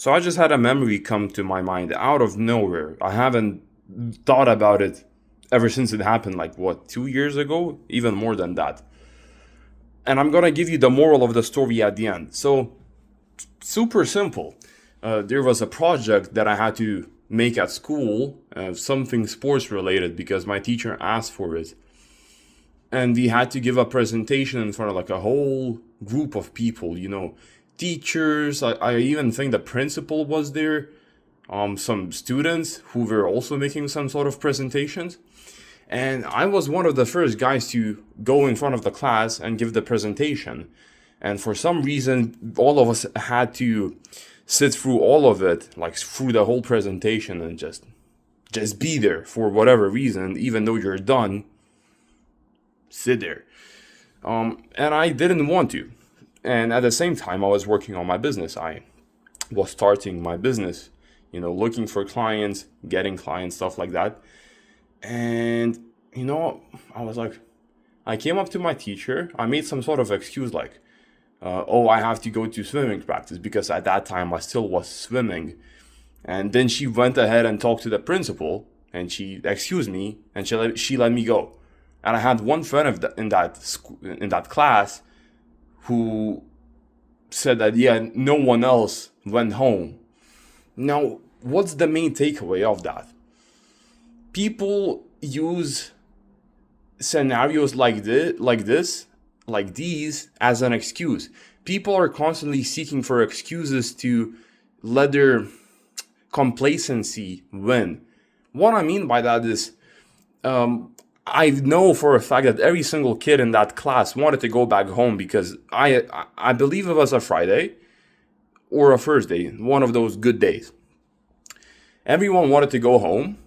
So I just had a memory come to my mind out of nowhere. I haven't thought about it ever since it happened, like what, 2 years ago? Even more than that. And I'm gonna give you the moral of the story at the end. So, super simple. There was a project that I had to make at school, something sports related, because my teacher asked for it. And we had to give a presentation in front of like a whole group of people, teachers. I even think the principal was there, some students who were also making some sort of presentations. And I was one of the first guys to go in front of the class and give the presentation. And for some reason, all of us had to sit through all of it, like through the whole presentation, and just be there for whatever reason, even though you're done, sit there. And I didn't want to. And at the same time, I was working on my business. I was starting my business, looking for clients, getting clients, stuff like that. And, I was like, I came up to my teacher. I made some sort of excuse like, I have to go to swimming practice, because at that time I still was swimming. And then she went ahead and talked to the principal, and she excused me, and she let me go. And I had one friend in that class who said that, yeah, no one else went home. Now, what's the main takeaway of that? People use scenarios like these as an excuse. People are constantly seeking for excuses to let their complacency win. What I mean by that is, I know for a fact that every single kid in that class wanted to go back home, because I believe it was a Friday or a Thursday, one of those good days. Everyone wanted to go home,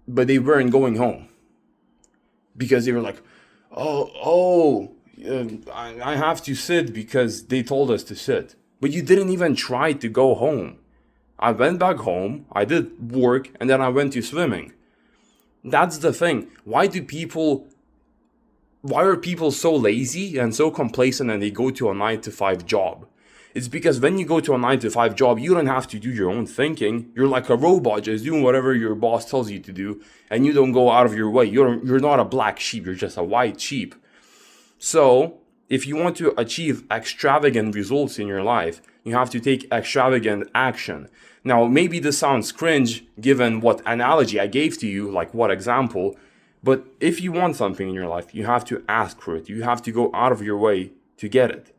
but they weren't going home because they were like, I have to sit because they told us to sit. But you didn't even try to go home. I went back home, I did work, and then I went to swimming. That's the thing. Why are people so lazy and so complacent and they go to a 9 to 5 job? It's because when you go to a 9 to 5 job, you don't have to do your own thinking. You're like a robot, just doing whatever your boss tells you to do, and you don't go out of your way. You're not a black sheep, you're just a white sheep. So, if you want to achieve extravagant results in your life, you have to take extravagant action. Now, maybe this sounds cringe given what analogy I gave to you, like what example, but if you want something in your life, you have to ask for it. You have to go out of your way to get it.